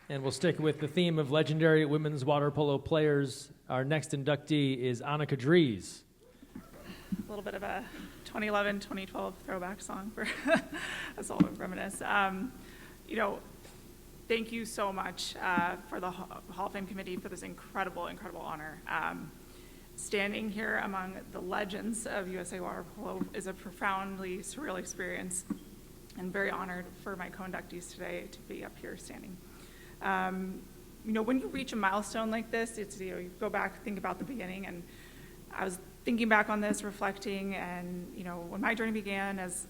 And we'll stick with the theme of legendary women's water polo players. Our next inductee is Annika Dries. A little bit of a 2011, 2012 throwback song for us all to reminisce. Thank you so much for the Hall of Fame committee for this incredible, incredible honor. Standing here among the legends of USA water polo is a profoundly surreal experience, and very honored for my co-inductees today to be up here standing. When you reach a milestone like this, it's you go back, think about the beginning, and I was thinking back on this, reflecting, and when my journey began as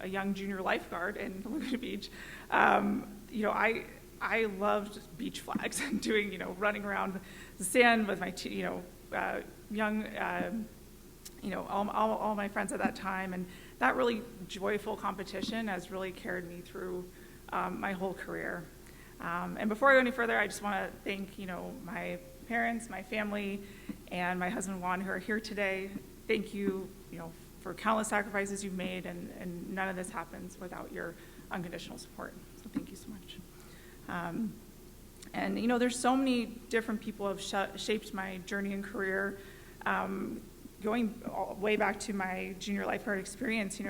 a young junior lifeguard in Laguna Beach, I loved beach flags and doing running around the sand with my young all my friends at that time, and that really joyful competition has really carried me through my whole career. And before I go any further, I just want to thank my parents, my family, and my husband Juan, who are here today. Thank you, for countless sacrifices you've made, and none of this happens without your unconditional support. So thank you so much. And there's so many different people who have shaped my journey and career. Going way back to my junior lifeguard experience,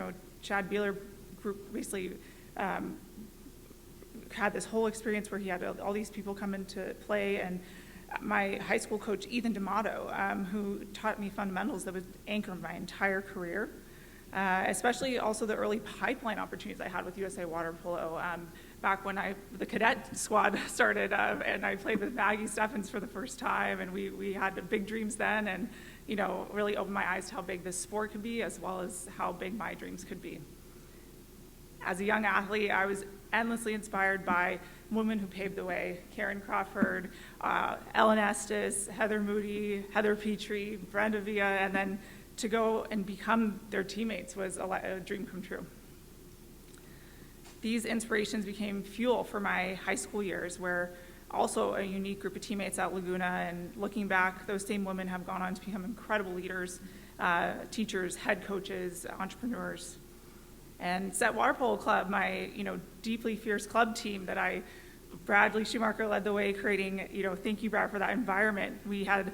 Chad Beeler group basically had this whole experience where he had all these people come into play, and my high school coach, Ethan D'Amato, who taught me fundamentals that would anchor my entire career, especially also the early pipeline opportunities I had with USA Water Polo. Back when the cadet squad started, and I played with Maggie Steffens for the first time, and we had big dreams then, and really opened my eyes to how big this sport could be, as well as how big my dreams could be. As a young athlete, I was endlessly inspired by women who paved the way: Karen Crawford, Ellen Estes, Heather Moody, Heather Petrie, Brenda Villa, and then to go and become their teammates was a dream come true. These inspirations became fuel for my high school years, where also a unique group of teammates at Laguna, and looking back, those same women have gone on to become incredible leaders, teachers, head coaches, entrepreneurs. And Set Water Polo Club, my deeply fierce club team that Bradley Schumacher led the way, creating, thank you, Brad, for that environment. We had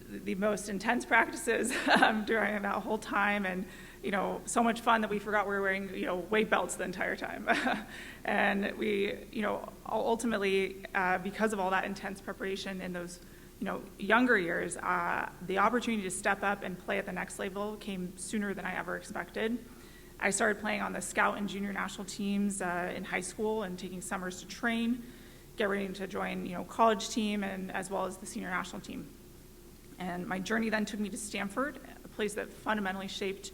the most intense practices during that whole time, and so much fun that we forgot we were wearing weight belts the entire time. And we ultimately, because of all that intense preparation in those younger years, the opportunity to step up and play at the next level came sooner than I ever expected. I started playing on the scout and junior national teams in high school, and taking summers to train, get ready to join college team, and as well as the senior national team. And my journey then took me to Stanford, a place that fundamentally shaped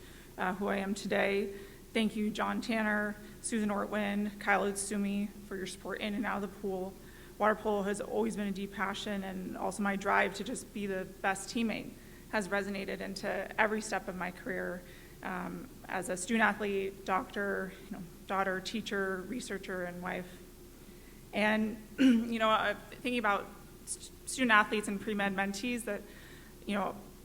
who I am today. Thank you, John Tanner, Susan Ortwin, Kyle Utsumi, for your support in and out of the pool. Water polo has always been a deep passion, and also my drive to just be the best teammate has resonated into every step of my career. As a student athlete, doctor, daughter, teacher, researcher, and wife. And thinking about student athletes and pre-med mentees that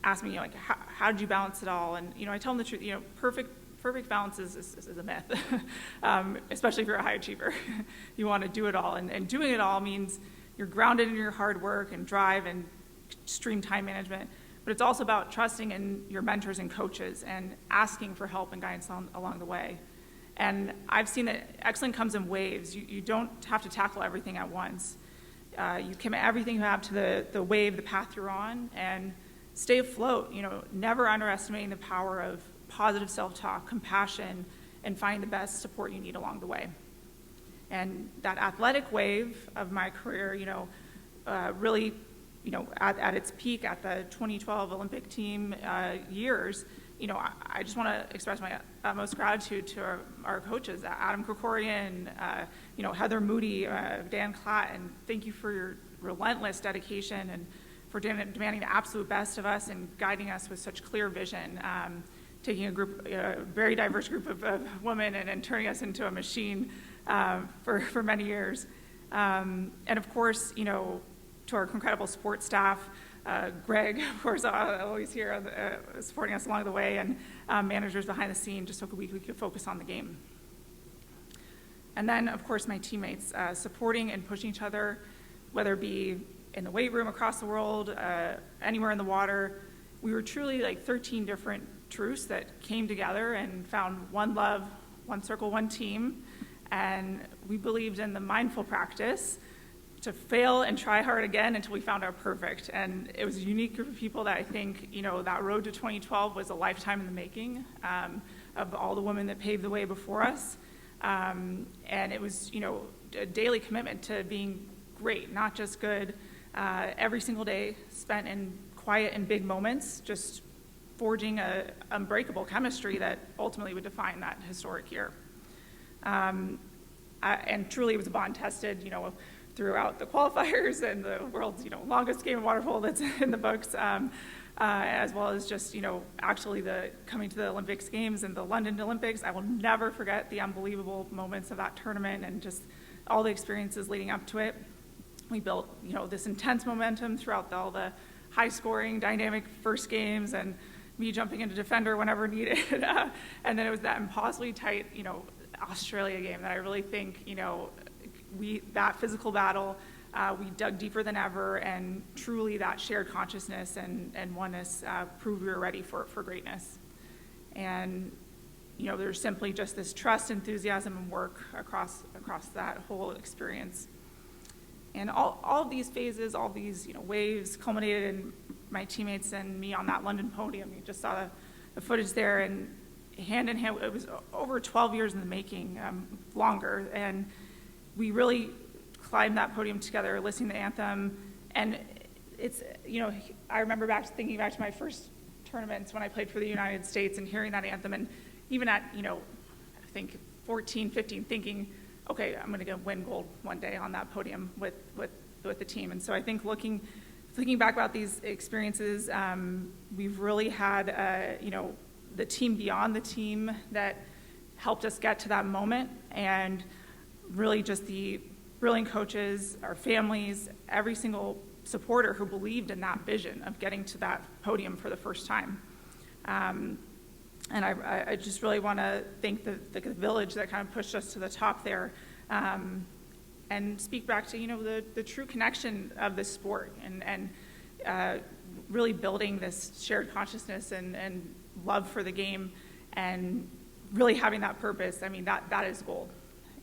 ask me how did you balance it all? And I tell them the truth. Perfect balance is a myth, especially if you're a high achiever. You want to do it all, and doing it all means you're grounded in your hard work and drive and extreme time management. But it's also about trusting in your mentors and coaches and asking for help and guidance along the way. And I've seen that excellence comes in waves. You don't have to tackle everything at once. You commit everything you have to the wave, the path you're on, and stay afloat. Never underestimating the power of positive self-talk, compassion, and finding the best support you need along the way. And that athletic wave of my career, really, at its peak at the 2012 Olympic team years, I just want to express my utmost gratitude to our coaches, Adam Krikorian, Heather Moody, Dan Klatt, and thank you for your relentless dedication and for demanding the absolute best of us and guiding us with such clear vision, taking a very diverse group of women and turning us into a machine for many years. And of course, to our incredible support staff, Greg, of course, always here supporting us along the way, and managers behind the scene, just so we could focus on the game. And then, of course, my teammates, supporting and pushing each other, whether it be in the weight room across the world, anywhere in the water. We were truly like 13 different truths that came together and found one love, one circle, one team. And we believed in the mindful practice to fail and try hard again until we found our perfect. And it was a unique group of people that I think, that road to 2012 was a lifetime in the making, of all the women that paved the way before us. And it was, a daily commitment to being great, not just good. Every single day spent in quiet and big moments, just forging a unbreakable chemistry that ultimately would define that historic year. And truly it was a bond tested, throughout the qualifiers and the world's, longest game of water polo that's in the books, as well as just, actually coming to the Olympics Games and the London Olympics. I will never forget the unbelievable moments of that tournament and just all the experiences leading up to it. We built, this intense momentum throughout all the high-scoring, dynamic first games, and me jumping into defender whenever needed. And then it was that impossibly tight, Australia game that I really think, that physical battle, we dug deeper than ever, and truly that shared consciousness and oneness proved we were ready for greatness. And, there's simply just this trust, enthusiasm, and work across that whole experience. And all of these phases, all these waves culminated in my teammates and me on that London podium. You just saw the footage there, and hand in hand, it was over 12 years in the making, longer. And we really climbed that podium together, listening to the anthem. And it's, I remember thinking back to my first tournaments when I played for the United States and hearing that anthem, and even at, I think 14, 15, thinking, okay, I'm going to win gold one day on that podium with the team. And so I think thinking back about these experiences, we've really had, the team beyond the team that helped us get to that moment, and really just the brilliant coaches, our families, every single supporter who believed in that vision of getting to that podium for the first time. And I just really want to thank the village that kind of pushed us to the top there, and speak back to, the true connection of this sport, and really building this shared consciousness and love for the game, and really having that purpose. I mean, that is gold.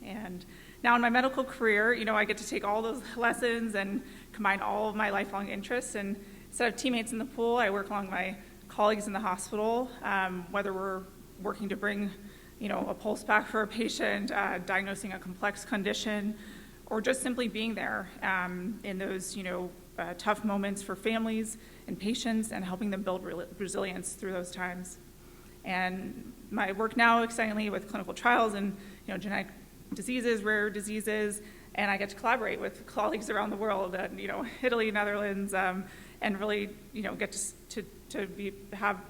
And now in my medical career, I get to take all those lessons and combine all of my lifelong interests. And instead of teammates in the pool, I work along my colleagues in the hospital, whether we're working to bring, a pulse back for a patient, diagnosing a complex condition, or just simply being there in those, tough moments for families and patients, and helping them build resilience through those times. And my work now, excitingly, with clinical trials and, genetic diseases, rare diseases, and I get to collaborate with colleagues around the world, Italy, Netherlands, and really, get to be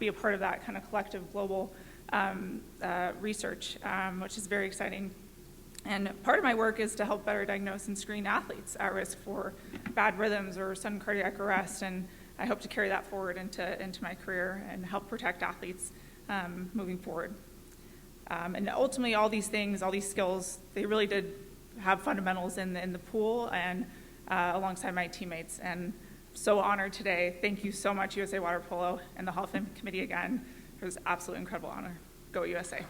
a part of that kind of collective global research, which is very exciting. And part of my work is to help better diagnose and screen athletes at risk for bad rhythms or sudden cardiac arrest, and I hope to carry that forward into my career and help protect athletes moving forward. And ultimately, all these things, all these skills, they really did have fundamentals in the pool and alongside my teammates. And so honored today. Thank you so much, USA Water Polo and the Hall of Fame Committee again, for this absolute incredible honor. Go USA.